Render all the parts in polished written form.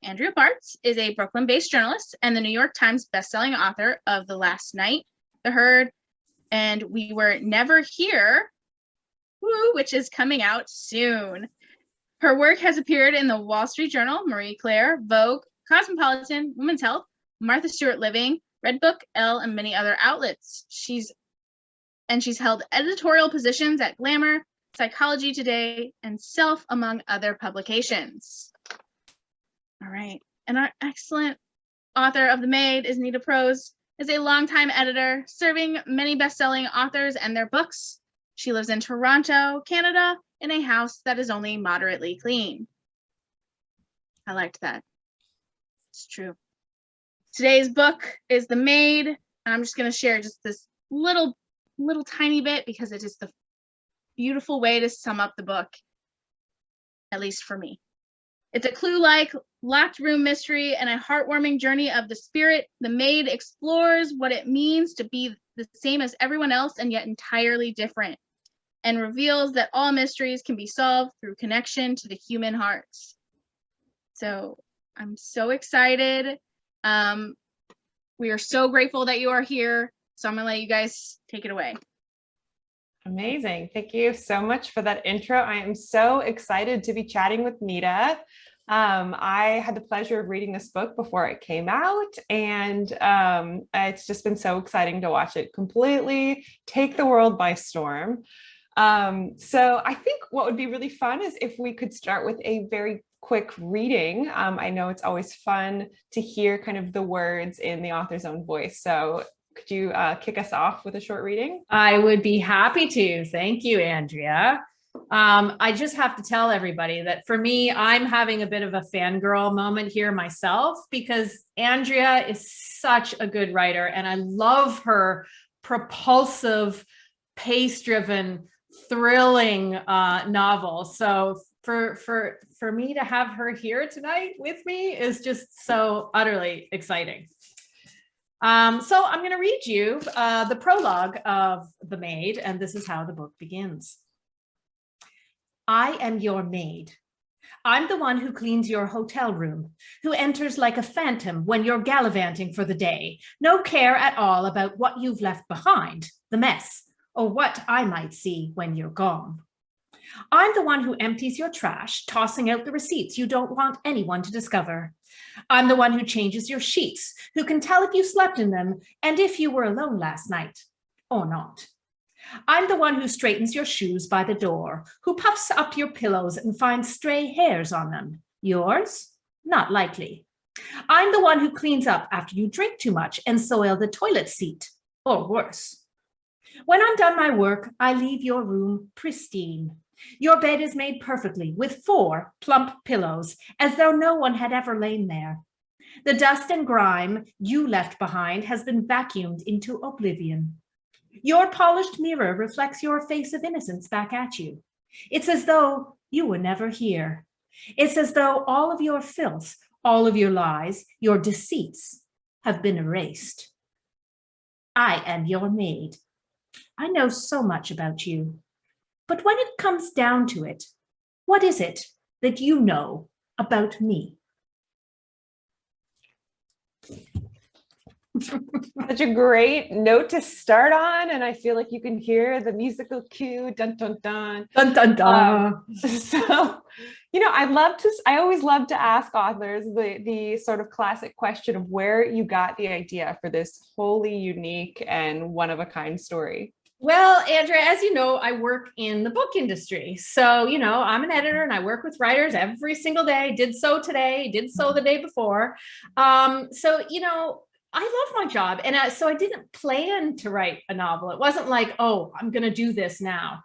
Andrea Bartz is a Brooklyn-based journalist and the New York Times bestselling author of The Last Night, The Herd, and We Were Never Here, which is coming out soon. Her work has appeared in the Wall Street Journal, Marie Claire, Vogue, Cosmopolitan, Women's Health, Martha Stewart Living, Redbook, Elle, and many other outlets. She's held editorial positions at Glamour, Psychology Today, and Self, among other publications. All right. And our excellent author of The Maid is Nita Prose, is a longtime editor, serving many best-selling authors and their books. She lives in Toronto, Canada, in a house that is only moderately clean. I liked that. It's true. Today's book is The Maid, and I'm just going to share just this little tiny bit because it is the beautiful way to sum up the book, at least for me. It's a clue-like locked room mystery and a heartwarming journey of the spirit. The Maid explores what it means to be the same as everyone else and yet entirely different, and reveals that all mysteries can be solved through connection to the human heart. So I'm so excited. We are so grateful that you are here. So I'm gonna let you guys take it away. Amazing. Thank you so much for that intro. I am so excited to be chatting with Nita. I had the pleasure of reading this book before it came out, and it's just been so exciting to watch it completely take the world by storm. So I think what would be really fun is if we could start with a very quick reading. I know it's always fun to hear kind of the words in the author's own voice. So could you kick us off with a short reading? I would be happy to. Thank you, Andrea. I just have to tell everybody that for me, I'm having a bit of a fangirl moment here myself, because Andrea is such a good writer and I love her propulsive, pace-driven, thrilling novel. So for me to have her here tonight with me is just so utterly exciting. So I'm going to read you the prologue of The Maid, and this is how the book begins. I am your maid. I'm the one who cleans your hotel room, who enters like a phantom when you're gallivanting for the day, no care at all about what you've left behind, the mess, or what I might see when you're gone. I'm the one who empties your trash, tossing out the receipts you don't want anyone to discover. I'm the one who changes your sheets, who can tell if you slept in them and if you were alone last night or not. I'm the one who straightens your shoes by the door, who puffs up your pillows and finds stray hairs on them. Yours? Not likely. I'm the one who cleans up after you drink too much and soil the toilet seat, or worse. When I'm done my work, I leave your room pristine. Your bed is made perfectly with 4 plump pillows, as though no one had ever lain there. The dust and grime you left behind has been vacuumed into oblivion. Your polished mirror reflects your face of innocence back at you. It's as though you were never here. It's as though all of your filth, all of your lies, your deceits have been erased. I am your maid. I know so much about you. But when it comes down to it, what is it that you know about me? Such a great note to start on, and I feel like you can hear the musical cue, dun dun dun, Dun, dun, dun. So, you know, I always love to ask authors the sort of classic question of where you got the idea for this wholly unique and one-of-a-kind story. Well, Andrea, as you know, I work in the book industry. So, you know, I'm an editor and I work with writers every single day. Did so today, did so the day before. So, you know, I love my job. And so I didn't plan to write a novel. It wasn't like, oh, I'm going to do this now.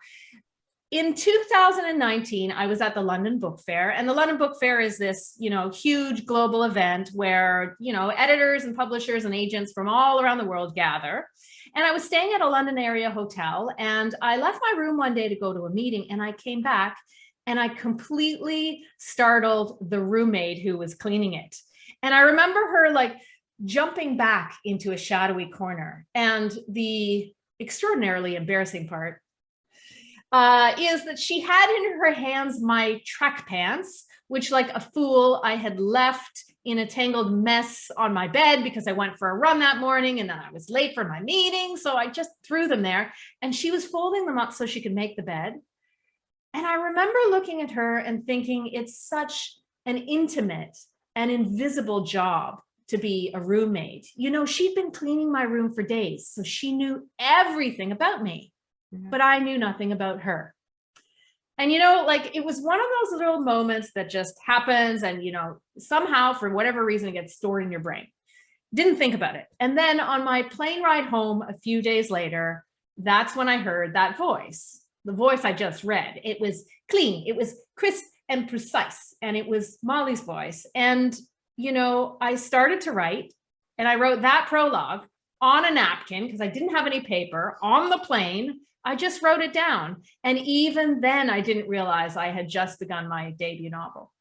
In 2019, I was at the London Book Fair, and the London Book Fair is this, you know, huge global event where, you know, editors and publishers and agents from all around the world gather. And I was staying at a London area hotel, and I left my room one day to go to a meeting, and I came back and I completely startled the roommate who was cleaning it. And I remember her like jumping back into a shadowy corner. And the extraordinarily embarrassing part is that she had in her hands my track pants, which like a fool I had left in a tangled mess on my bed because I went for a run that morning and then I was late for my meeting. So I just threw them there and she was folding them up so she could make the bed. And I remember looking at her and thinking, it's such an intimate and invisible job to be a roommate. You know, she'd been cleaning my room for days, so she knew everything about me, but I knew nothing about her. And, you know, like it was one of those little moments that just happens and, you know, somehow for whatever reason, it gets stored in your brain. Didn't think about it. And then on my plane ride home a few days later, that's when I heard that voice, the voice I just read. It was clean, it was crisp and precise, and it was Molly's voice. And, you know, I started to write and I wrote that prologue on a napkin because I didn't have any paper on the plane. I just wrote it down. And even then I didn't realize I had just begun my debut novel.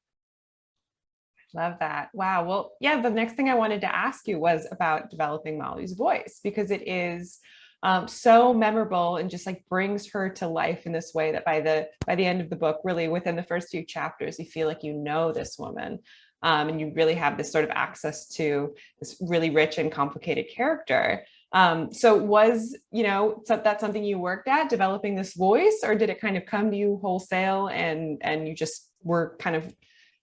Love that. Wow. Well, yeah, the next thing I wanted to ask you was about developing Molly's voice, because it is so memorable and just like brings her to life in this way that by the end of the book, really within the first few chapters, you feel like you know this woman. And you really have this sort of access to this really rich and complicated character. So was, you know, that something you worked at, developing this voice, or did it kind of come to you wholesale and you just were kind of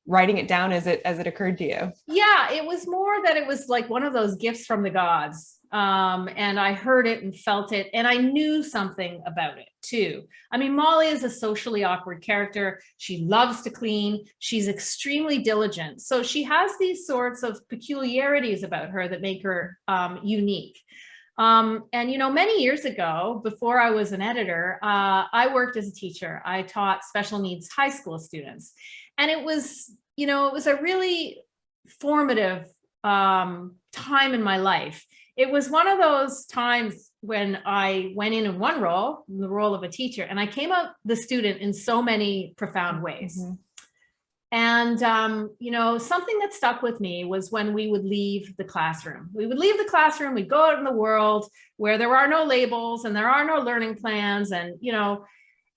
writing it down as it occurred to you? Yeah, it was more that it was like one of those gifts from the gods. And I heard it and felt it, and I knew something about it too. I mean, Molly is a socially awkward character. She loves to clean. She's extremely diligent. So she has these sorts of peculiarities about her that make her unique. And, you know, many years ago, before I was an editor, I worked as a teacher. I taught special needs high school students. And it was, you know, it was a really formative time in my life. It was one of those times when I went in one role, the role of a teacher, and I came out the student in so many profound ways. Mm-hmm. And, you know, something that stuck with me was when we would leave the classroom. We would leave the classroom, we'd go out in the world where there are no labels and there are no learning plans. And, you know,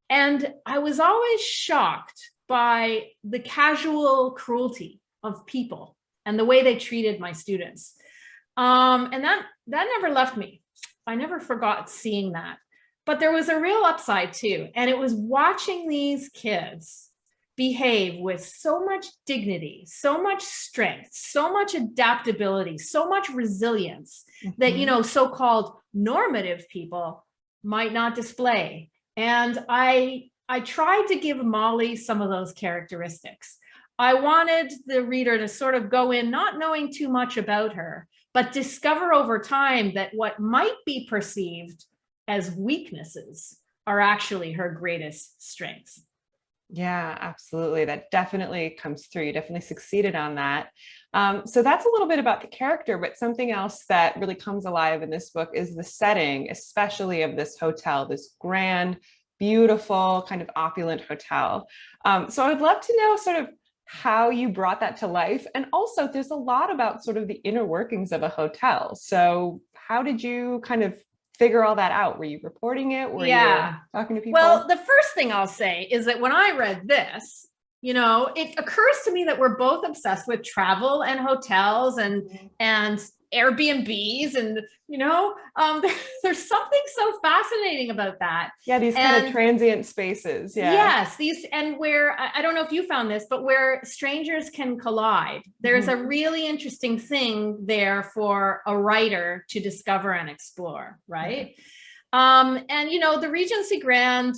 and I was always shocked by the casual cruelty of people and the way they treated my students. And that never left me. I never forgot seeing that. But there was a real upside too. And it was watching these kids behave with so much dignity, so much strength, so much adaptability, so much resilience that, you know, so-called normative people might not display. And I tried to give Molly some of those characteristics. I wanted the reader to sort of go in not knowing too much about her, but discover over time that what might be perceived as weaknesses are actually her greatest strengths. Yeah, absolutely. That definitely comes through. You definitely succeeded on that. So that's a little bit about the character, but something else that really comes alive in this book is the setting, especially of this hotel, this grand, beautiful, kind of opulent hotel. So I'd love to know sort of how you brought that to life. And also there's a lot about sort of the inner workings of a hotel. So how did you kind of figure all that out? Were you reporting it? Were you talking to people? Well, the first thing I'll say is that when I read this, you know, it occurs to me that we're both obsessed with travel and hotels and Airbnbs, and you know, there's something so fascinating about that. Yeah, these kind of transient spaces. Yeah. Yes, these, and where I don't know if you found this, but where strangers can collide. There's a really interesting thing there for a writer to discover and explore, right? And you know, the Regency Grand,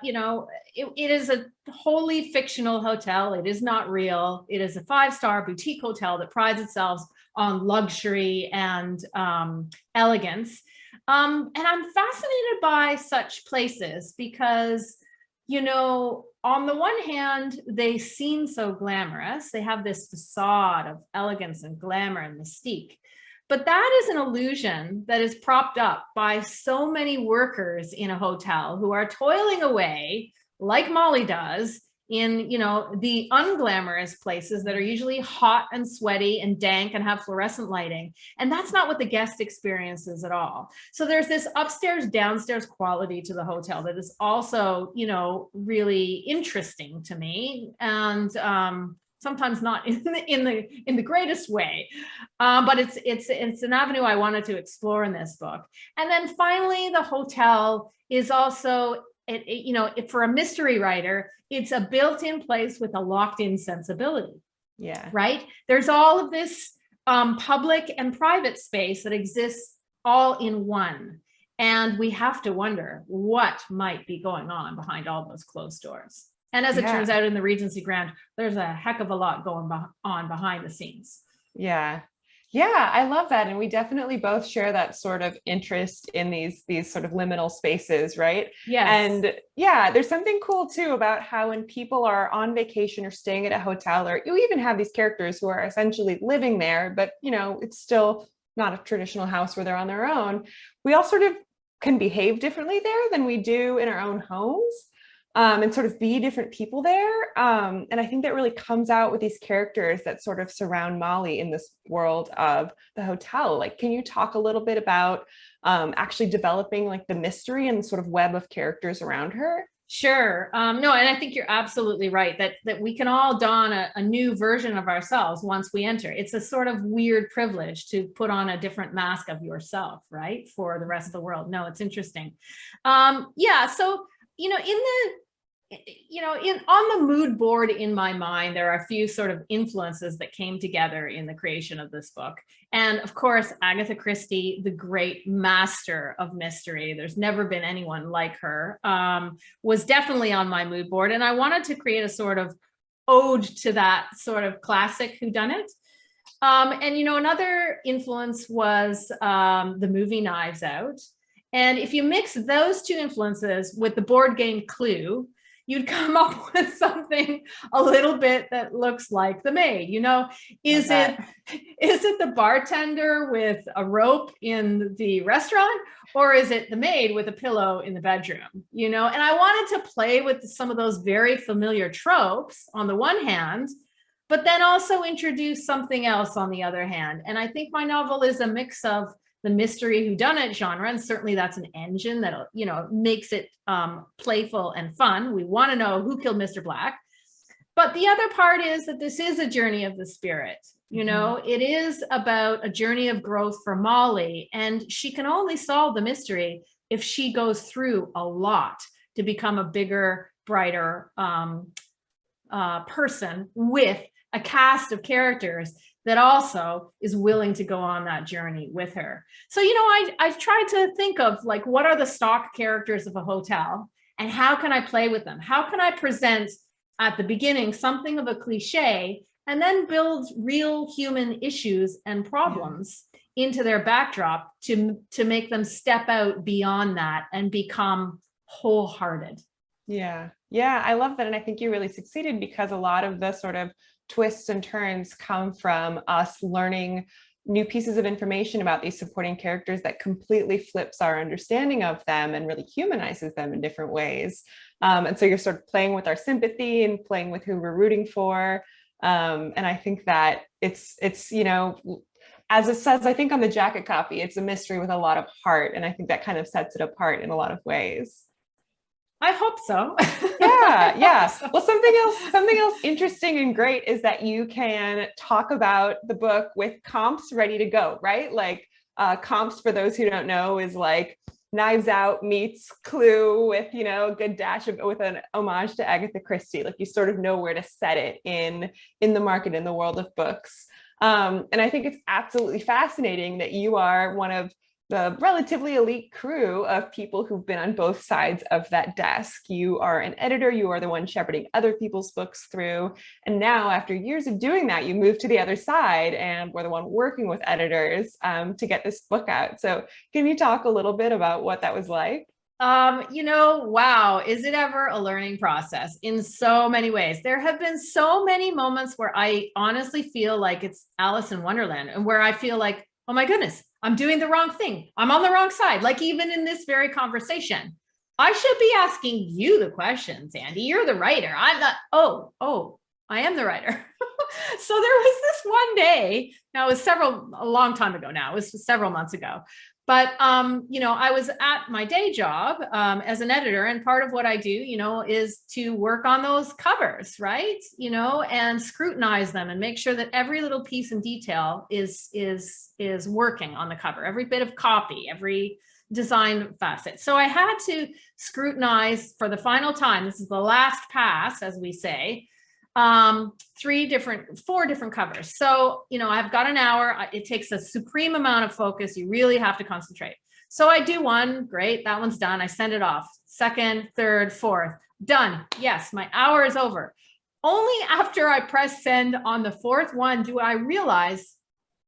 you know, it is a wholly fictional hotel. It is not real. It is a 5-star boutique hotel that prides itself on luxury and elegance. And I'm fascinated by such places because, you know, on the one hand, they seem so glamorous. They have this facade of elegance and glamour and mystique. But that is an illusion that is propped up by so many workers in a hotel who are toiling away, like Molly does, in, you know, the unglamorous places that are usually hot and sweaty and dank and have fluorescent lighting. And that's not what the guest experiences at all. So there's this upstairs, downstairs quality to the hotel that is also, you know, really interesting to me. And sometimes not in the greatest way, but it's an avenue I wanted to explore in this book. And then finally, the hotel is also, for a mystery writer, it's a built-in place with a locked-in sensibility. Yeah. Right. There's all of this public and private space that exists all in one. And we have to wonder what might be going on behind all those closed doors. And as it turns out, in the Regency Grand, there's a heck of a lot going on behind the scenes. Yeah. Yeah, I love that. And we definitely both share that sort of interest in these sort of liminal spaces, right? Yes. And yeah, there's something cool too about how when people are on vacation or staying at a hotel, or you even have these characters who are essentially living there, but it's still not a traditional house where they're on their own. We all sort of can behave differently there than we do in our own homes. And sort of be different people there. And I think that really comes out with these characters that sort of surround Molly in this world of the hotel. Like, can you talk a little bit about actually developing like the mystery and the sort of web of characters around her? Sure. No, and I think you're absolutely right that we can all don a new version of ourselves once we enter. It's a sort of weird privilege to put on a different mask of yourself, right? For the rest of the world. No, it's interesting. So, on the mood board in my mind, there are a few sort of influences that came together in the creation of this book. And of course, Agatha Christie, the great master of mystery, there's never been anyone like her, was definitely on my mood board. And I wanted to create a sort of ode to that sort of classic whodunit. Another influence was the movie Knives Out. And if you mix those two influences with the board game Clue, you'd come up with something a little bit that looks like the Maid. Is it the bartender with a rope in the restaurant, or is it the maid with a pillow in the bedroom? And I wanted to play with some of those very familiar tropes on the one hand, but then also introduce something else on the other hand. And I think my novel is a mix of the mystery whodunit genre, and certainly that's an engine that makes it playful and fun. We want to know who killed Mr. Black, but the other part is that this is a journey of the spirit. It is about a journey of growth for Molly, and she can only solve the mystery if she goes through a lot to become a bigger, brighter person with a cast of characters that also is willing to go on that journey with her. So, I've tried to think of like, what are the stock characters of a hotel and how can I play with them? How can I present at the beginning something of a cliche and then build real human issues and problems into their backdrop to make them step out beyond that and become wholehearted? Yeah, I love that. And I think you really succeeded, because a lot of the sort of twists and turns come from us learning new pieces of information about these supporting characters that completely flips our understanding of them and really humanizes them in different ways. And so you're sort of playing with our sympathy and playing with who we're rooting for. And I think that it's as it says, I think on the jacket copy, it's a mystery with a lot of heart. And I think that kind of sets it apart in a lot of ways. I hope so. Yeah. Well, something else interesting and great is that you can talk about the book with comps ready to go, right? Like comps, for those who don't know, is like Knives Out meets Clue with, a good dash with an homage to Agatha Christie. Like you sort of know where to set it in the market, in the world of books. And I think it's absolutely fascinating that you are one of the relatively elite crew of people who've been on both sides of that desk. You are an editor, you are the one shepherding other people's books through. And now, after years of doing that, you move to the other side and we're the one working with editors to get this book out. So can you talk a little bit about what that was like? Wow, is it ever a learning process in so many ways? There have been so many moments where I honestly feel like it's Alice in Wonderland, and where I feel like, oh my goodness, I'm doing the wrong thing. I'm on the wrong side. Like even in this very conversation, I should be asking you the questions, Andy. You're the writer. I'm not. Oh, I am the writer. So there was this one day, now it was a long time ago now, it was several months ago, But, you know, I was at my day job as an editor, and part of what I do, you know, is to work on those covers, right? You know, and scrutinize them and make sure that every little piece and detail is working on the cover, every bit of copy, every design facet. So I had to scrutinize for the final time. This is the last pass, as we say, 4 different covers. So, you know, I've got an hour. It takes a supreme amount of focus. You really have to concentrate. So I do one, great, that one's done. I send it off. Second, third, fourth, done. Yes, my hour is over. Only after I press send on the 4th one do I realize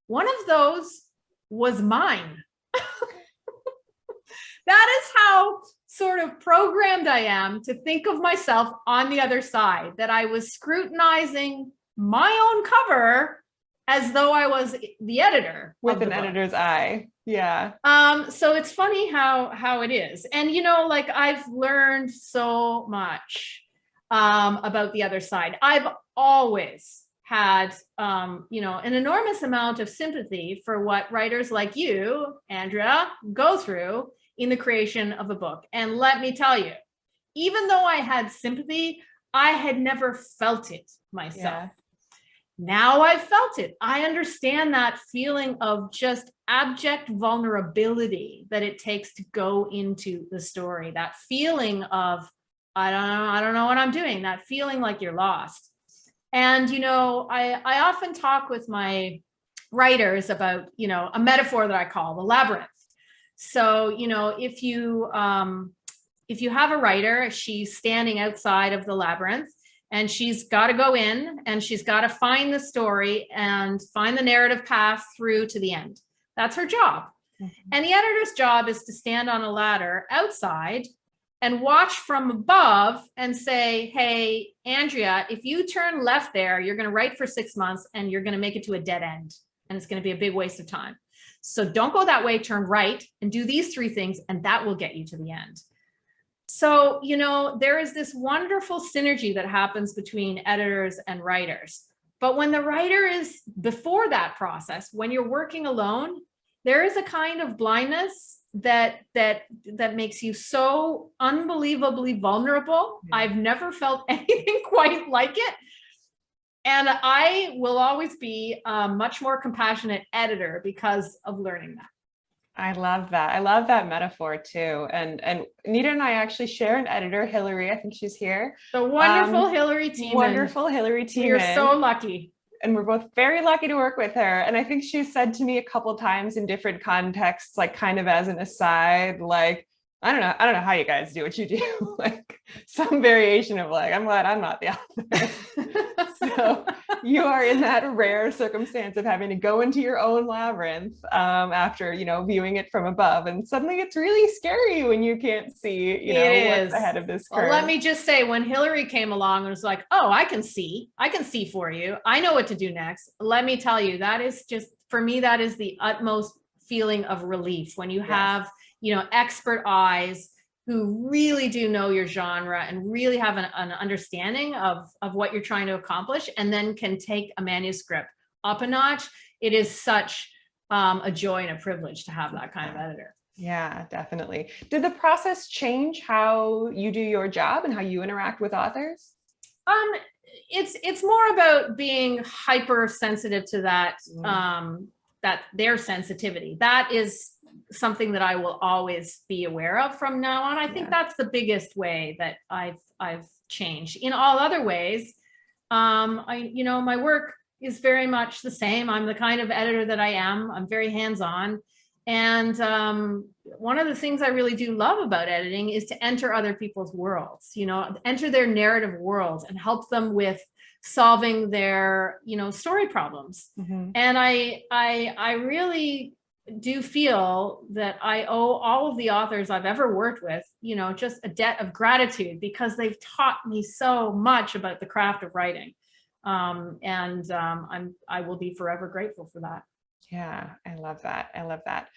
one of those was mine. That is how sort of programmed I am to think of myself on the other side, that I was scrutinizing my own cover as though I was the editor. With an editor's eye. Yeah. So it's funny how it is. And, you know, like I've learned so much about the other side. I've always had, you know, an enormous amount of sympathy for what writers like you, Andrea, go through in the creation of a book. And let me tell you, even though I had sympathy, I had never felt it myself. Yeah. Now I've felt it. I understand that feeling of just abject vulnerability that it takes to go into the story. That feeling of, I don't know what I'm doing. That feeling like you're lost. And, you know, I often talk with my writers about, you know, a metaphor that I call the labyrinth. So, you know, if you have a writer, she's standing outside of the labyrinth and she's got to go in and she's got to find the story and find the narrative path through to the end. That's her job. Mm-hmm. And the editor's job is to stand on a ladder outside and watch from above and say, hey, Andrea, if you turn left there, you're going to write for 6 months and you're going to make it to a dead end. And it's going to be a big waste of time. So don't go that way, turn right and do these 3 things, and that will get you to the end. So, you know, there is this wonderful synergy that happens between editors and writers. But when the writer is before that process, when you're working alone, there is a kind of blindness that makes you so unbelievably vulnerable. Yeah. I've never felt anything quite like it. And I will always be a much more compassionate editor because of learning that. I love that. I love that metaphor too. And Nita and I actually share an editor, Hillary. I think she's here. The wonderful Hillary Tiemann. Wonderful Hillary Tiemann. We are so lucky. And we're both very lucky to work with her. And I think she's said to me a couple times in different contexts, like kind of as an aside, like, I don't know how you guys do what you do. Like some variation of like, I'm glad I'm not the author. So you are in that rare circumstance of having to go into your own labyrinth after, you know, viewing it from above. And suddenly it's really scary when you can't see, you know, what's ahead of this curve. Well, let me just say, when Hillary came along and was like, oh, I can see for you. I know what to do next. Let me tell you, that is just, for me, that is the utmost feeling of relief when you have, you know, expert eyes who really do know your genre and really have an understanding of what you're trying to accomplish, and then can take a manuscript up a notch. It is such a joy and a privilege to have that kind of editor. Yeah, definitely. Did the process change how you do your job and how you interact with authors? It's more about being hypersensitive to that, that their sensitivity. That is something that I will always be aware of from now on. I think that's the biggest way that I've changed. In all other ways, you know, my work is very much the same. I'm the kind of editor that I am. I'm very hands-on. And one of the things I really do love about editing is to enter other people's worlds, you know, enter their narrative worlds and help them with solving their, you know, story problems. Mm-hmm. And I really do feel that I owe all of the authors I've ever worked with, you know, just a debt of gratitude, because they've taught me so much about the craft of writing. I will be forever grateful for that. Yeah, I love that. I love that.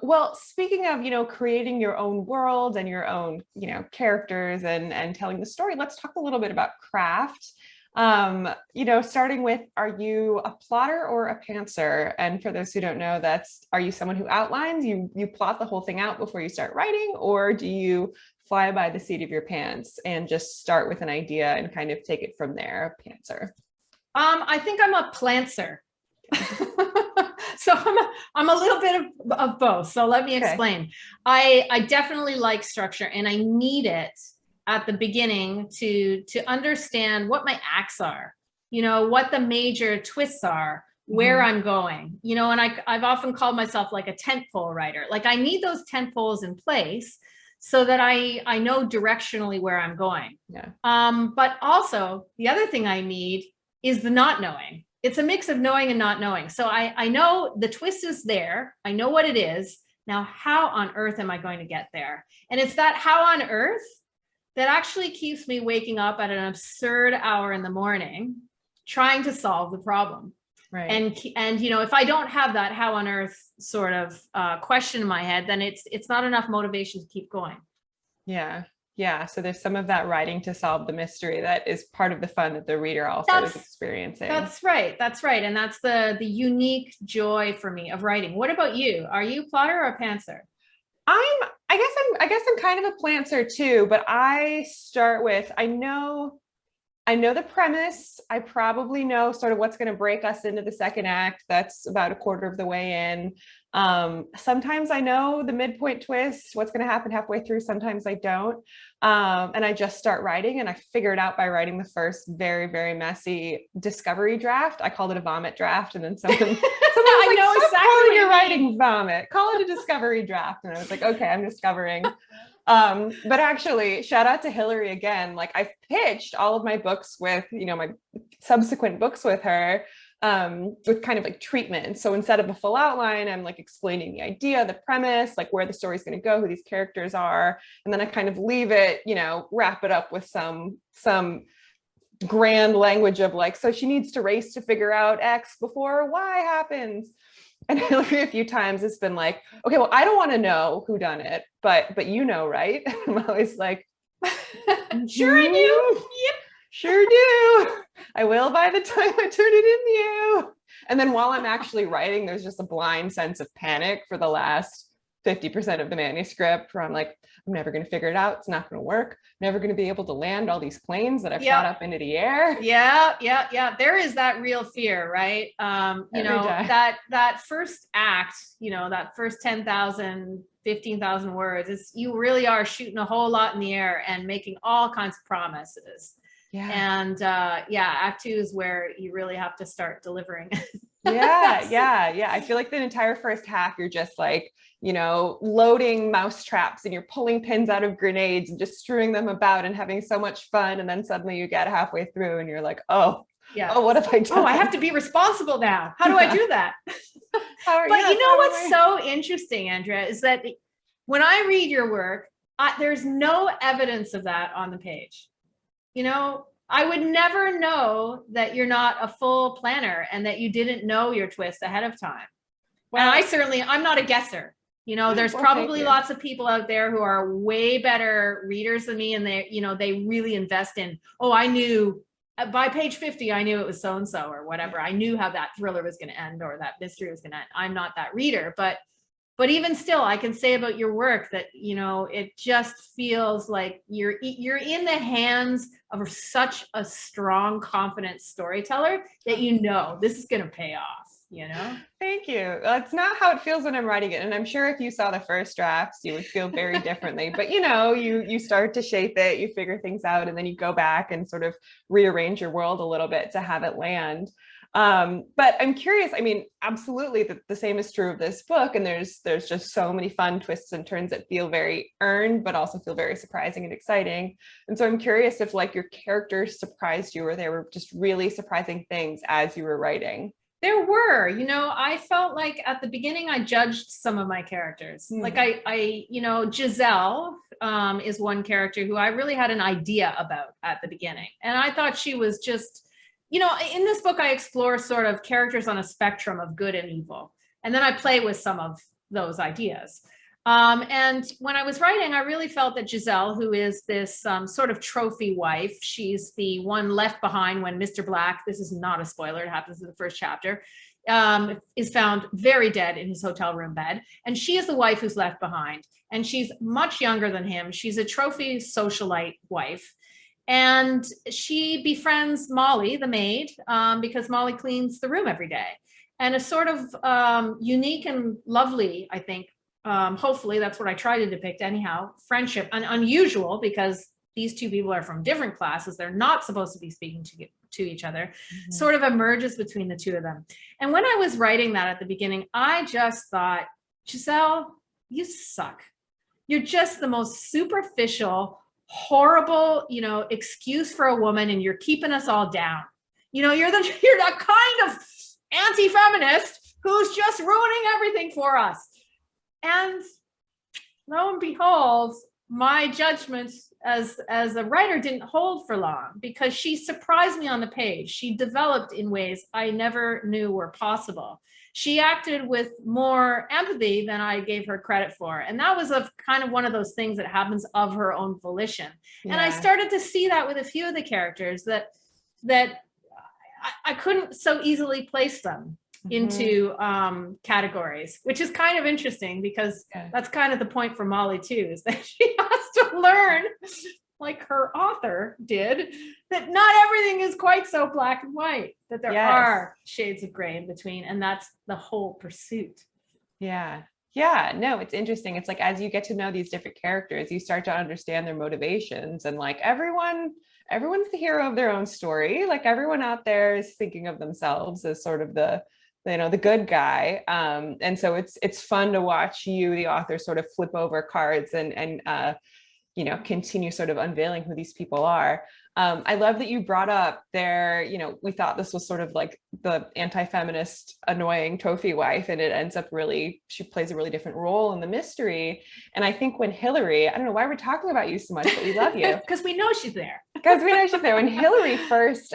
Well, speaking of, you know, creating your own world and your own, you know, characters and telling the story, let's talk a little bit about craft. Starting with, are you a plotter or a pantser? And for those who don't know, are you someone who outlines, you plot the whole thing out before you start writing, or do you fly by the seat of your pants and just start with an idea and kind of take it from there? A pantser. I think I'm a plantser. So I'm a little bit of both. So let me explain. I definitely like structure, and I need it at the beginning to understand what my acts are, what the major twists are, where I'm going, and I've often called myself like a tentpole writer. Like I need those tent poles in place so that I know directionally where I'm going. Yeah. But also the other thing I need is the not knowing. It's a mix of knowing and not knowing. So I know the twist is there. I know what it is. Now, how on earth am I going to get there? And it's that how on earth that actually keeps me waking up at an absurd hour in the morning, trying to solve the problem. Right. And if I don't have that how on earth sort of question in my head, then it's not enough motivation to keep going. Yeah. Yeah. So there's some of that writing to solve the mystery that is part of the fun that the reader also is experiencing. That's right. That's right. And that's the unique joy for me of writing. What about you? Are you a plotter or a pantser? I guess I'm kind of a plantser too, but I start with, I know the premise. I probably know sort of what's going to break us into the second act. That's about a quarter of the way in. Sometimes I know the midpoint twist, what's going to happen halfway through. Sometimes I don't. And I just start writing, and I figure it out by writing the first very, very messy discovery draft. I called it a vomit draft. And then someone I know exactly calling your writing vomit, call it a discovery draft. And I was like, okay, I'm discovering. But actually, shout out to Hillary again. Like I've pitched all of my books with, my subsequent books with her, with kind of like treatment. So instead of a full outline, I'm like explaining the idea, the premise, like where the story's going to go, who these characters are. And then I kind of leave it, wrap it up with some grand language of like, so she needs to race to figure out X before Y happens. And Hillary a few times it's been like, okay, well, I don't want to know who done it, but right? I'm always like, sure I do. Yep, sure do. I will by the time I turn it in you. And then while I'm actually writing, there's just a blind sense of panic for the last 50% of the manuscript where I'm like, I'm never going to figure it out. It's not going to work. Never going to be able to land all these planes that I've shot up into the air. Yeah. There is that real fear, right? That first act, that first 10,000, 15,000 words, you really are shooting a whole lot in the air and making all kinds of promises. Yeah. And act 2 is where you really have to start delivering. Yeah. I feel like the entire first half, you're just like, loading mouse traps and you're pulling pins out of grenades and just strewing them about and having so much fun. And then suddenly you get halfway through and you're like, oh, what have I done? Oh, I have to be responsible now. How do I do that? What's so interesting, Andrea, is that when I read your work, there's no evidence of that on the page. I would never know that you're not a full planner and that you didn't know your twist ahead of time. Well, and I'm not a guesser. There's probably lots of people out there who are way better readers than me. And they really invest in, I knew by page 50, I knew it was so-and-so or whatever. I knew how that thriller was going to end or that mystery was going to end. I'm not that reader, but even still, I can say about your work that, it just feels like you're in the hands of such a strong, confident storyteller that this is going to pay off. Thank you. That's not how it feels when I'm writing it. And I'm sure if you saw the first drafts, you would feel very differently, but you start to shape it, you figure things out, and then you go back and sort of rearrange your world a little bit to have it land. But I'm curious, absolutely the same is true of this book. And there's just so many fun twists and turns that feel very earned, but also feel very surprising and exciting. And so I'm curious if like your characters surprised you or there were just really surprising things as you were writing. There were, I felt like at the beginning, I judged some of my characters. Like Giselle is one character who I really had an idea about at the beginning. And I thought she was just, in this book, I explore sort of characters on a spectrum of good and evil. And then I play with some of those ideas. And when I was writing, I really felt that Giselle, who is this sort of trophy wife, she's the one left behind when Mr. Black, this is not a spoiler, it happens in the first chapter, is found very dead in his hotel room bed. And she is the wife who's left behind. And she's much younger than him. She's a trophy socialite wife. And she befriends Molly, the maid, because Molly cleans the room every day. And a sort of unique and lovely, I think, hopefully that's what I try to depict anyhow, friendship, and unusual because these two people are from different classes. They're not supposed to be speaking to each other, sort of emerges between the two of them. And when I was writing that at the beginning, I just thought, Giselle, you suck. You're just the most superficial, horrible, excuse for a woman, and you're keeping us all down. You're that kind of anti-feminist who's just ruining everything for us. And lo and behold, my judgments as a writer didn't hold for long because she surprised me on the page. She developed in ways I never knew were possible. She acted with more empathy than I gave her credit for. And that was kind of one of those things that happens of her own volition. Yeah. And I started to see that with a few of the characters that I couldn't so easily place them into categories, which is kind of interesting because that's kind of the point for Molly too, is that she has to learn, like her author did, that not everything is quite so black and white, that there are shades of gray in between, and that's the whole pursuit. Yeah, no, it's interesting. It's like, as you get to know these different characters, you start to understand their motivations, and like everyone's the hero of their own story. Like everyone out there is thinking of themselves as sort of the good guy. And so it's fun to watch you, the author, sort of flip over cards and continue sort of unveiling who these people are. I love that you brought up we thought this was sort of like the anti-feminist, annoying trophy wife, and it ends up she plays a really different role in the mystery. And I think when Hillary, I don't know why we're talking about you so much, but we love you. Because we know she's there. When Hillary first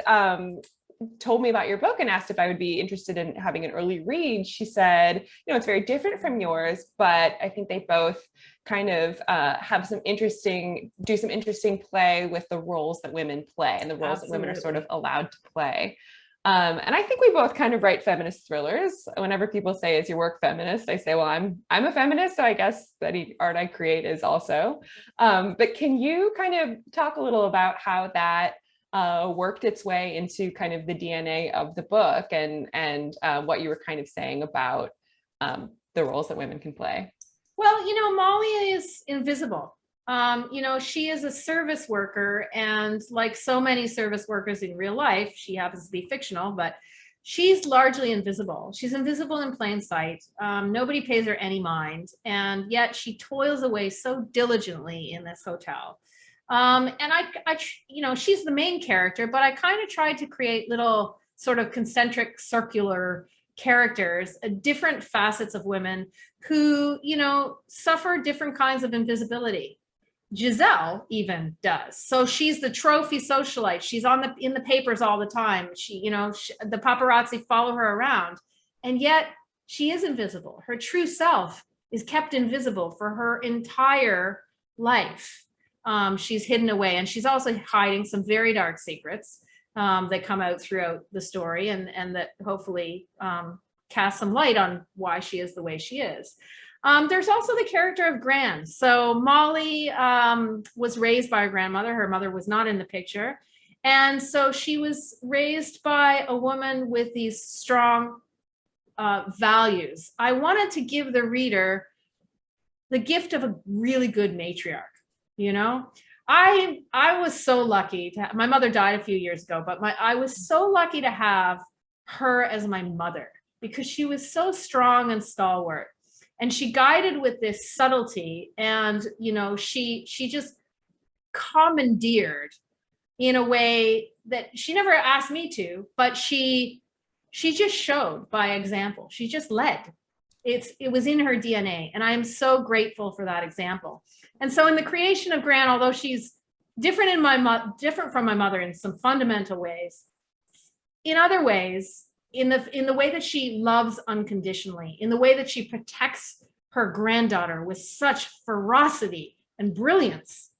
told me about your book and asked if I would be interested in having an early read, she said, it's very different from yours, but I think they both kind of do some interesting play with the roles that women play and the roles that women are sort of allowed to play. And I think we both kind of write feminist thrillers. Whenever people say, is your work feminist? I say, well, I'm a feminist, so I guess that art I create is also. But can you kind of talk a little about how that worked its way into kind of the DNA of the book and what you were kind of saying about the roles that women can play? Well, Molly is invisible. She is a service worker, and like so many service workers in real life, she happens to be fictional, but she's largely invisible. She's invisible in plain sight. Nobody pays her any mind, and yet she toils away so diligently in this hotel. And I she's the main character, but I kind of tried to create little sort of concentric circular characters, different facets of women who, suffer different kinds of invisibility. Giselle even does. So she's the trophy socialite. She's in the papers all the time. The paparazzi follow her around, and yet she is invisible. Her true self is kept invisible for her entire life. She's hidden away, and she's also hiding some very dark secrets that come out throughout the story, and that hopefully cast some light on why she is the way she is. There's also the character of Gran. So Molly was raised by her grandmother. Her mother was not in the picture. And so she was raised by a woman with these strong values. I wanted to give the reader the gift of a really good matriarch. I was so lucky to my mother died a few years ago, but I was so lucky to have her as my mother because she was so strong and stalwart, and she guided with this subtlety, and she just commandeered in a way that she never asked me to, but she just showed by example. She just led. It was in her DNA, and I am so grateful for that example. And so in the creation of Gran, although she's different from my mother in some fundamental ways, in other ways, in the way that she loves unconditionally, in the way that she protects her granddaughter with such ferocity and brilliance.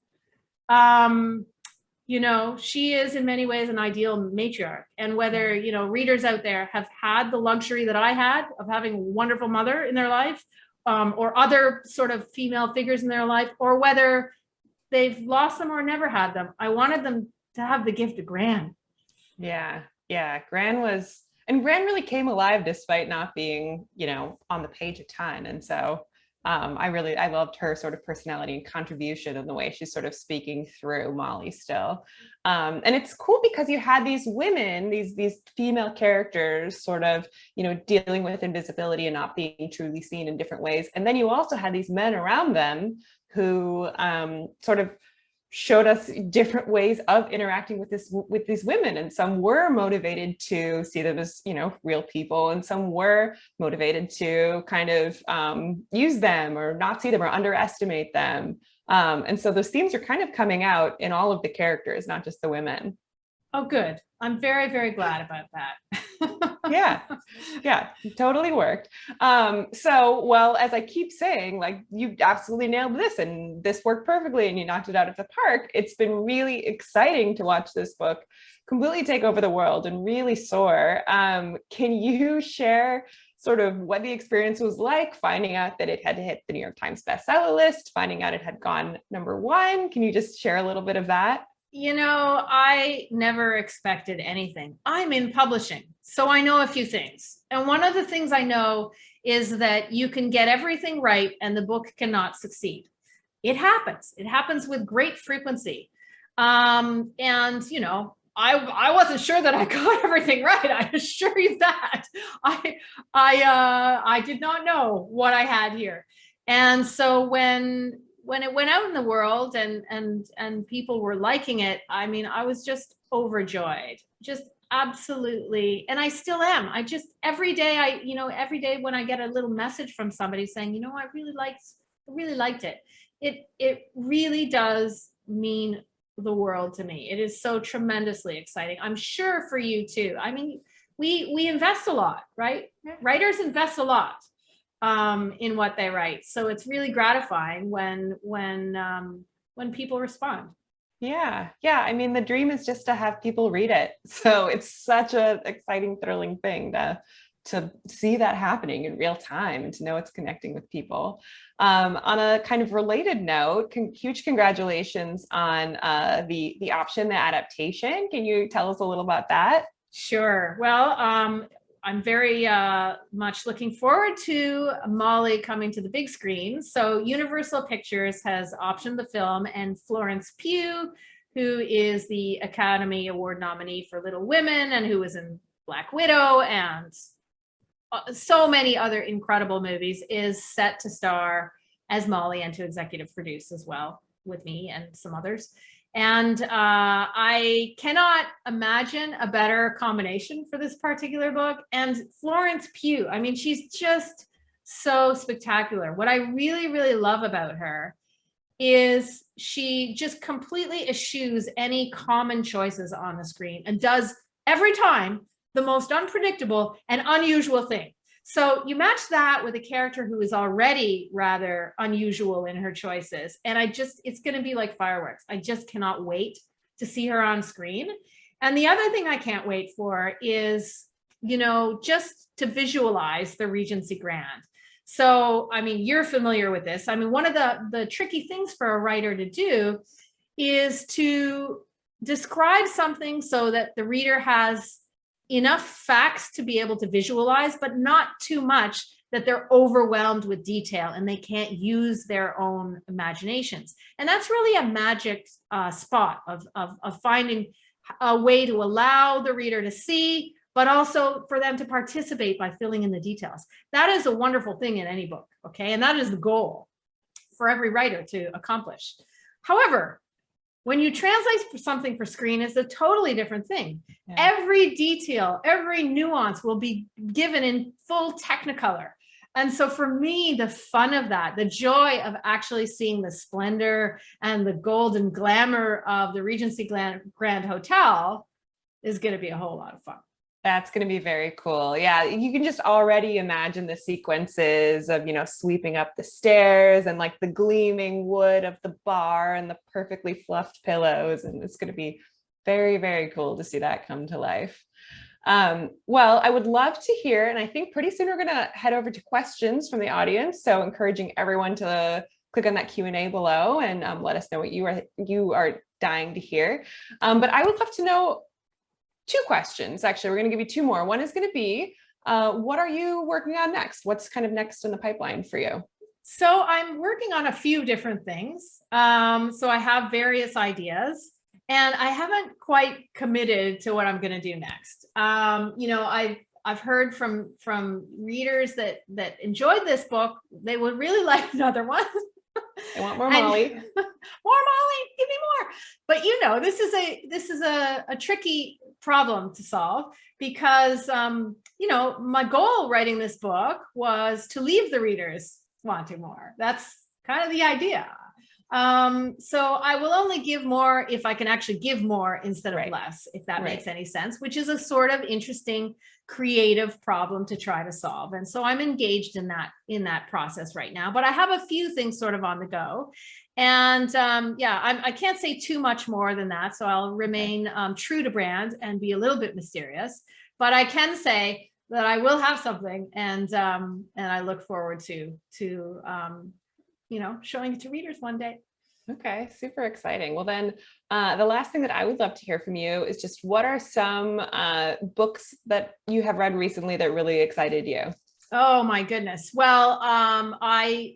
You know, she is in many ways an ideal matriarch. And whether, you know, readers out there have had the luxury that I had of having a wonderful mother in their life, or other sort of female figures in their life, or whether they've lost them or never had them, I wanted them to have the gift of Gran. Yeah, yeah. Gran really came alive despite not being, you know, on the page a ton. And so I loved her sort of personality and contribution and the way she's sort of speaking through Molly still. And it's cool because you had these women, these female characters sort of, you know, dealing with invisibility and not being truly seen in different ways. And then you also had these men around them who sort of showed us different ways of interacting with these women, and some were motivated to see them as, you know, real people, and some were motivated to kind of use them or not see them or underestimate them. And so those themes are kind of coming out in all of the characters, not just the women. Oh, good. I'm very, very glad about that. Yeah, totally worked. So, well, as I keep saying, like, you absolutely nailed this and this worked perfectly and you knocked it out of the park. It's been really exciting to watch this book completely take over the world and really soar. Can you share sort of what the experience was like finding out that it had to hit the New York Times bestseller list, finding out it had gone #1? Can you just share a little bit of that? You know, I never expected anything. I'm in publishing, so I know a few things. And one of the things I know is that you can get everything right and the book cannot succeed. It happens. It happens with great frequency. And, you know, I wasn't sure that I got everything right. I assure you that. I did not know what I had here. And so when it went out in the world and people were liking it, I mean, I was just overjoyed, just absolutely. And I still am. Every day when I get a little message from somebody saying, you know, I really liked it. It really does mean the world to me. It is so tremendously exciting. I'm sure for you too. I mean, we invest a lot, right? Writers invest a lot in what they write. So it's really gratifying when people respond. Yeah. I mean, the dream is just to have people read it. So it's such an exciting, thrilling thing to see that happening in real time and to know it's connecting with people. On a kind of related note, huge congratulations on the option, the adaptation. Can you tell us a little about that? Sure. Well, I'm very much looking forward to Molly coming to the big screen. So Universal Pictures has optioned the film, and Florence Pugh, who is the Academy Award nominee for Little Women and who was in Black Widow and so many other incredible movies, is set to star as Molly and to executive produce as well with me and some others. And I cannot imagine a better combination for this particular book. And Florence Pugh, I mean, she's just so spectacular. What I really, really love about her is she just completely eschews any common choices on the screen and does every time the most unpredictable and unusual thing. So you match that with a character who is already rather unusual in her choices. And it's going to be like fireworks. I just cannot wait to see her on screen. And the other thing I can't wait for is, you know, just to visualize the Regency Grand. So, I mean, you're familiar with this. I mean, one of the tricky things for a writer to do is to describe something so that the reader has enough facts to be able to visualize, but not too much that they're overwhelmed with detail and they can't use their own imaginations. And that's really a magic spot of finding a way to allow the reader to see, but also for them to participate by filling in the details. That is a wonderful thing in any book, okay? And that is the goal for every writer to accomplish. However, when you translate something for screen, it's a totally different thing. Yeah. Every detail, every nuance will be given in full Technicolor. And so for me, the fun of that, the joy of actually seeing the splendor and the golden glamour of the Regency Grand Hotel is going to be a whole lot of fun. That's going to be very cool. Yeah, you can just already imagine the sequences of, sweeping up the stairs and like the gleaming wood of the bar and the perfectly fluffed pillows. And it's going to be very, very cool to see that come to life. Well, I would love to hear, and I think pretty soon we're going to head over to questions from the audience. So encouraging everyone to click on that Q&A below and let us know what you are dying to hear. But I would love to know 2 questions. Actually, we're going to give you 2 more. One is going to be, what are you working on next? What's kind of next in the pipeline for you? So I'm working on a few different things. So I have various ideas. And I haven't quite committed to what I'm going to do next. I've heard from readers that enjoyed this book. They would really like another one. They want more Molly. More Molly, give me more. But this is a tricky problem to solve because my goal writing this book was to leave the readers wanting more. That's kind of the idea. So I will only give more if I can actually give more instead of less, if that makes any sense, which is a sort of interesting creative problem to try to solve. And so I'm engaged in that process right now, but I have a few things sort of on the go. And I can't say too much more than that. So I'll remain true to brand and be a little bit mysterious, but I can say that I will have something, and I look forward to showing it to readers one day. Okay, super exciting. Well, then the last thing that I would love to hear from you is just what are some books that you have read recently that really excited you? Oh my goodness. Well,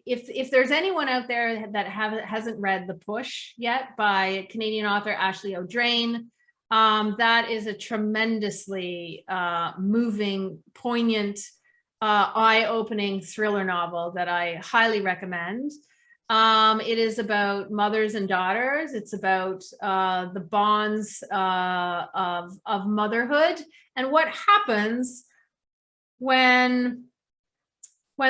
if there's anyone out there that hasn't read The Push yet by Canadian author Ashley O'Drain, that is a tremendously moving, poignant, eye-opening thriller novel that I highly recommend. It is about mothers and daughters. It's about the bonds of motherhood and what happens when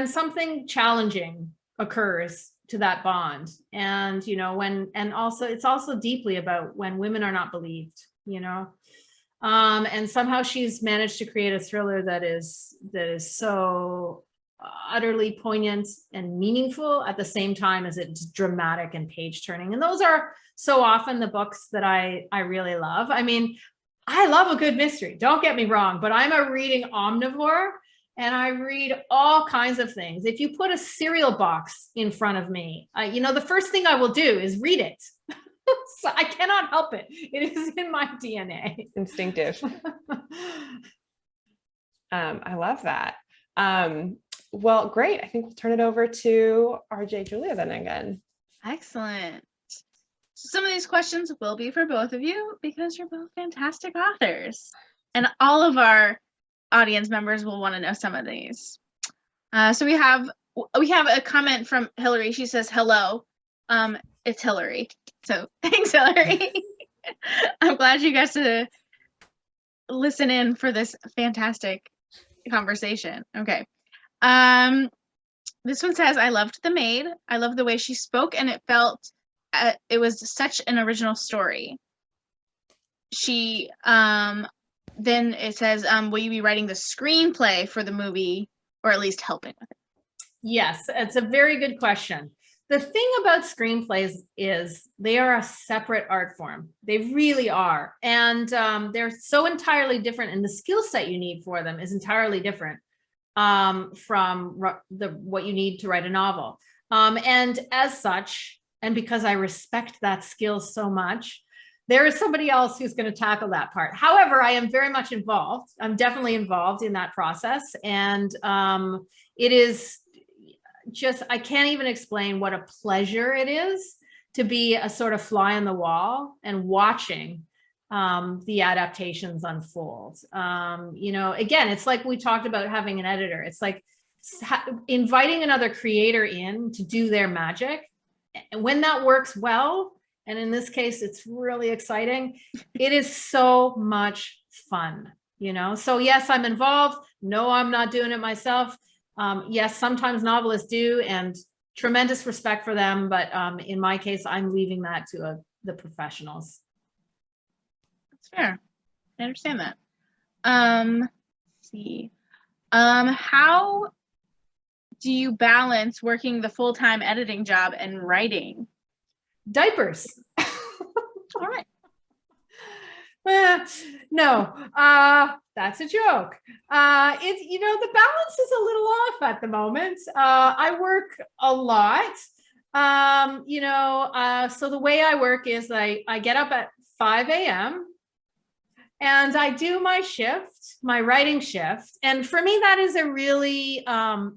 something challenging occurs to that bond. And it's also deeply about when women are not believed, and somehow she's managed to create a thriller that is so utterly poignant and meaningful at the same time as it's dramatic and page turning. And those are so often the books that I really love. I mean, I love a good mystery, don't get me wrong, but I'm a reading omnivore and I read all kinds of things. If you put a cereal box in front of me, the first thing I will do is read it. So I cannot help it. It is in my DNA. Instinctive. I love that. Well, great. I think we'll turn it over to RJ Julia then again. Excellent. So some of these questions will be for both of you because you're both fantastic authors. And all of our audience members will want to know some of these. So we have a comment from Hillary. She says, hello. It's Hillary. So thanks, Hillary. I'm glad you guys to listen in for this fantastic conversation. Okay. This one says, I loved the Maid. I loved the way she spoke, and it felt it was such an original story. She then it says, will you be writing the screenplay for the movie, or at least helping with it? Yes, it's a very good question. The thing about screenplays is they are a separate art form. They really are. And they're so entirely different, and the skill set you need for them is entirely different from what you need to write a novel. And as such, and because I respect that skill so much, there is somebody else who's going to tackle that part. However, I am very much involved. I'm definitely involved in that process. And it is just, I can't even explain what a pleasure it is to be a sort of fly on the wall and watching the adaptations unfold. Again, it's like we talked about having an editor. It's like inviting another creator in to do their magic. And when that works well, and in this case, it's really exciting, it is so much fun, So yes, I'm involved. No, I'm not doing it myself. Yes, sometimes novelists do, and tremendous respect for them. But in my case, I'm leaving that to the professionals. That's fair. I understand that. Let's see. How do you balance working the full-time editing job and writing? Diapers. All right. No, that's a joke. It's, you know, the balance is a little off at the moment. I work a lot. So the way I work is I get up at 5 a.m. and I do my shift, my writing shift. And for me, that is a really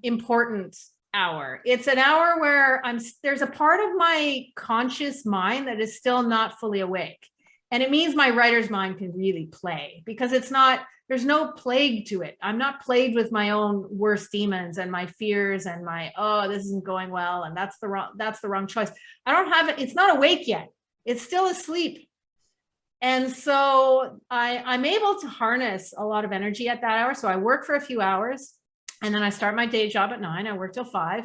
important hour. It's an hour where there's a part of my conscious mind that is still not fully awake. And it means my writer's mind can really play, because there's no plague to it. I'm not plagued with my own worst demons and my fears and my, oh, this isn't going well, and that's the wrong choice. I don't have it. It's not awake yet. It's still asleep. And so I'm able to harness a lot of energy at that hour. So I work for a few hours, and then I start my day job at 9. I work till 5.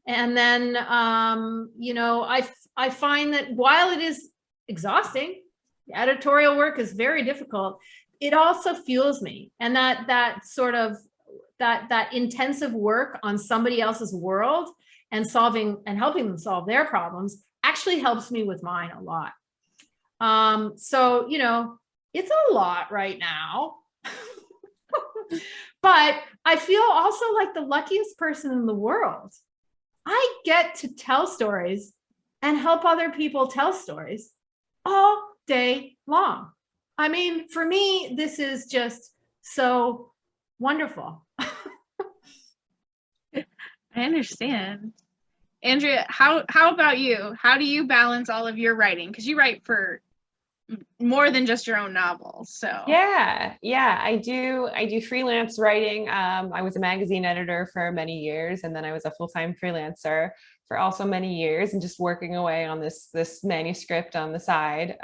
And then, I find that while it is exhausting, the editorial work is very difficult, it also fuels me. And that sort of that intensive work on somebody else's world and helping them solve their problems actually helps me with mine a lot. So, it's a lot right now, but I feel also like the luckiest person in the world. I get to tell stories and help other people tell stories all day long. I mean, for me, this is just so wonderful. I understand. Andrea, how about you? How do you balance all of your writing? Because you write for more than just your own novels. So yeah, I do freelance writing. I was a magazine editor for many years, and then I was a full-time freelancer for also many years, and just working away on this manuscript on the side.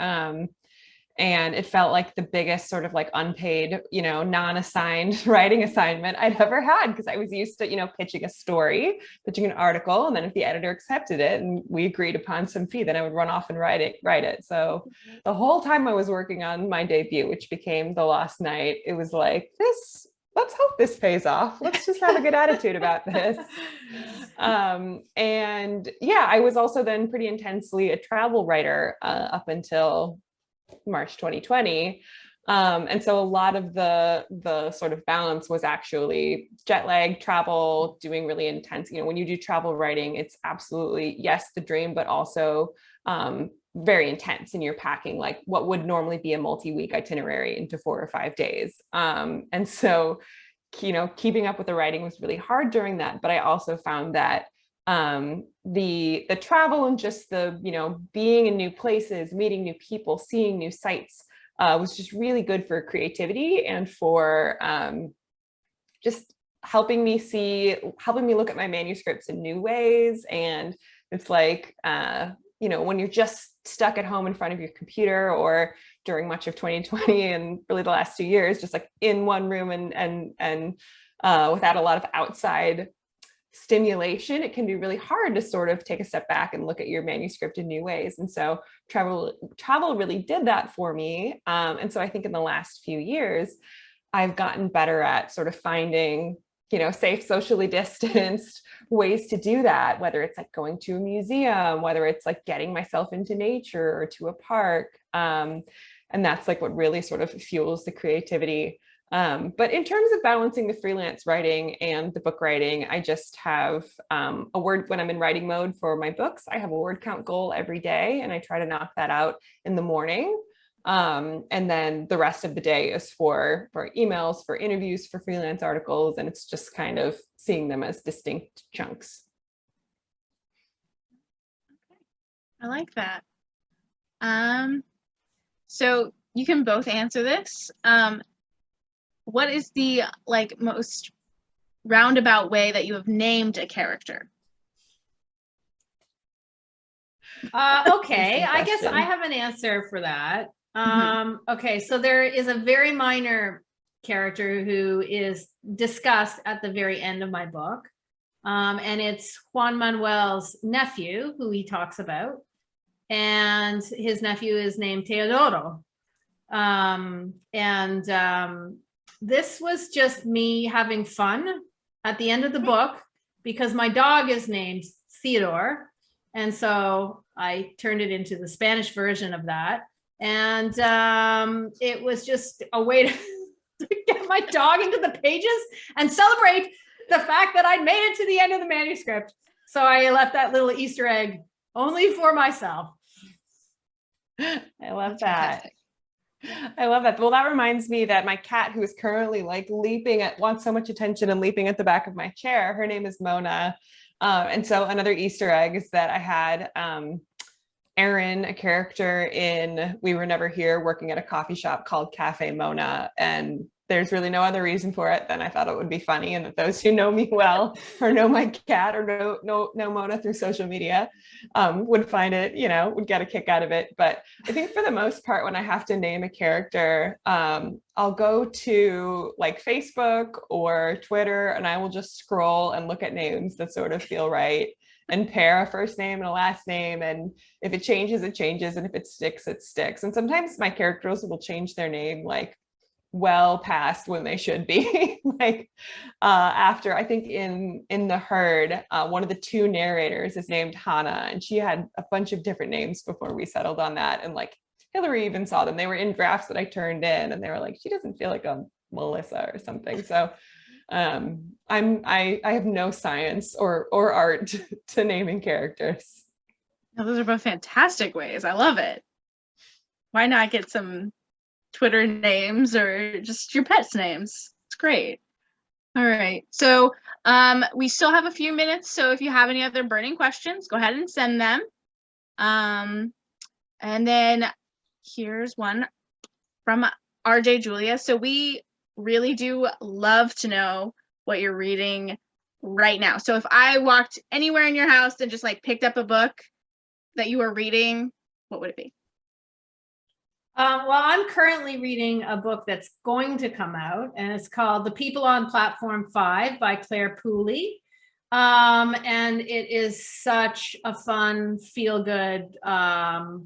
And it felt like the biggest sort of like unpaid, non-assigned writing assignment I'd ever had, because I was used to, pitching a story, pitching an article, and then if the editor accepted it and we agreed upon some fee, then I would run off and write it. So the whole time I was working on my debut, which became The Lost Night, it was like, let's hope this pays off. Let's just have a good attitude about this. And yeah, I was also then pretty intensely a travel writer up until March 2020. And so a lot of the sort of balance was actually jet lag, travel, doing really intense, when you do travel writing, it's absolutely, yes, the dream, but also very intense. And you're packing like what would normally be a multi-week itinerary into 4 or 5 days. And so, keeping up with the writing was really hard during that. But I also found that the travel and just the, being in new places, meeting new people, seeing new sites was just really good for creativity and for just helping me look at my manuscripts in new ways. And it's like, when you're just stuck at home in front of your computer, or during much of 2020 and really the last 2 years, just like in one room and without a lot of outside stimulation, it can be really hard to sort of take a step back and look at your manuscript in new ways. And so travel really did that for me. And so I think in the last few years, I've gotten better at sort of finding, safe, socially distanced ways to do that, whether it's like going to a museum, whether it's like getting myself into nature or to a park. And that's like what really sort of fuels the creativity. But in terms of balancing the freelance writing and the book writing, I just have when I'm in writing mode for my books, I have a word count goal every day, and I try to knock that out in the morning. And then the rest of the day is for emails, for interviews, for freelance articles, and it's just kind of seeing them as distinct chunks. I like that. So you can both answer this. What is the most roundabout way that you have named a character? Okay, I guess I have an answer for that. Okay, so there is a very minor character who is discussed at the very end of my book. And it's Juan Manuel's nephew, who he talks about. And his nephew is named Teodoro. this was just me having fun at the end of the book because my dog is named Theodore. And so I turned it into the Spanish version of that. And it was just a way to get my dog into the pages and celebrate the fact that I'd made it to the end of the manuscript. So I left that little Easter egg only for myself. I love that. I love that. Well, that reminds me that my cat, who is currently like wants so much attention and leaping at the back of my chair, her name is Mona. And so another Easter egg is that I had Erin, a character in We Were Never Here, working at a coffee shop called Cafe Mona. And there's really no other reason for it than I thought it would be funny, and that those who know me well or know my cat or know Mona through social media would find it, would get a kick out of it. But I think for the most part, when I have to name a character, I'll go to like Facebook or Twitter, and I will just scroll and look at names that sort of feel right and pair a first name and a last name. And if it changes, it changes. And if it sticks, it sticks. And sometimes my characters will change their name like well past when they should be. Like after, I think in The Herd, one of the two narrators is named Hannah, and she had a bunch of different names before we settled on that. And like Hillary even saw them. They were in drafts that I turned in, and they were like, she doesn't feel like a Melissa or something. So I have no science or art to naming characters. No, those are both fantastic ways. I love it. Why not get some Twitter names or just your pets' names? It's great. All right. So we still have a few minutes. So if you have any other burning questions, go ahead and send them. And then here's one from RJ Julia. So we really do love to know what you're reading right now. So if I walked anywhere in your house and just like picked up a book that you were reading, what would it be? Well, I'm currently reading a book that's going to come out, and it's called The People on Platform 5 by Claire Pooley. And it is such a fun, feel-good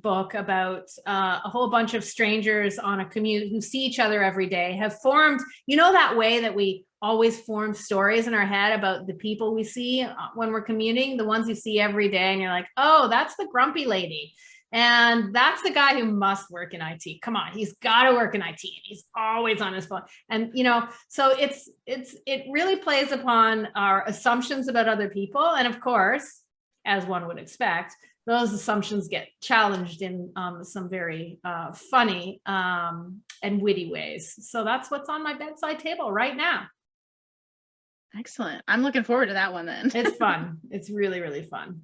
book about a whole bunch of strangers on a commute who see each other every day, have formed, that way that we always form stories in our head about the people we see when we're commuting, the ones you see every day, and you're like, oh, that's the grumpy lady. And that's the guy who must work in IT. Come on, he's got to work in IT. And he's always on his phone. And, so it really plays upon our assumptions about other people. And of course, as one would expect, those assumptions get challenged in some very funny and witty ways. So that's what's on my bedside table right now. Excellent. I'm looking forward to that one then. It's fun. It's really, really fun.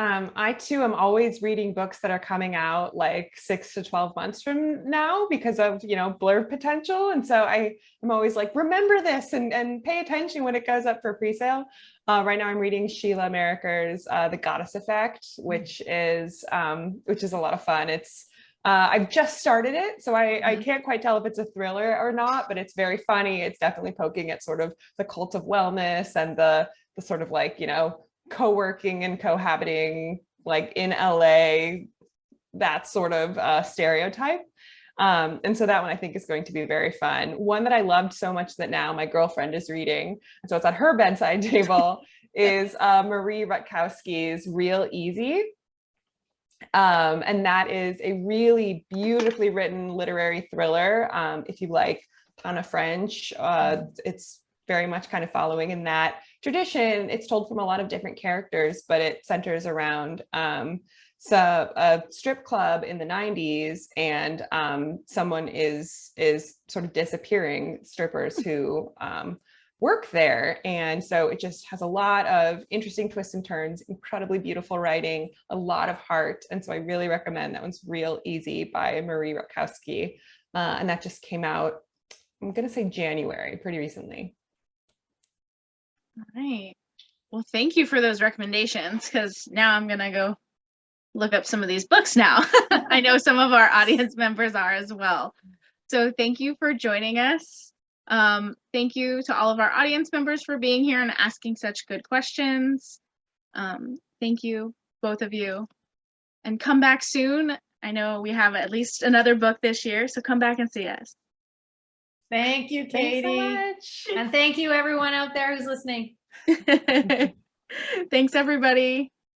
I too am always reading books that are coming out like 6 to 12 months from now because of, blurb potential. And so I am always like, remember this and pay attention when it goes up for presale. Right now I'm reading Sheila Merriker's The Goddess Effect, which is a lot of fun. It's I've just started it, so I can't quite tell if it's a thriller or not, but it's very funny. It's definitely poking at sort of the cult of wellness and the sort of like, co-working and cohabiting like in LA, that sort of stereotype. And so that one I think is going to be very fun. One that I loved so much that now my girlfriend is reading, so it's at her bedside table, is Marie Rutkowski's Real Easy. And that is a really beautifully written literary thriller. If you like Anna French, it's very much kind of following in that tradition. It's told from a lot of different characters, but it centers around a strip club in the 90s, and someone is sort of disappearing strippers who work there. And so it just has a lot of interesting twists and turns, incredibly beautiful writing, a lot of heart. And so I really recommend that one's Real Easy by Marie Rutkowski. And that just came out, I'm going to say January, pretty recently. All right. Well, thank you for those recommendations, because now I'm going to go look up some of these books now. I know some of our audience members are as well. So thank you for joining us. Thank you to all of our audience members for being here and asking such good questions. Thank you, both of you. And come back soon. I know we have at least another book this year, so come back and see us. Thank you, Thanks so Katie. much. And thank you everyone out there who's listening. Thanks, everybody.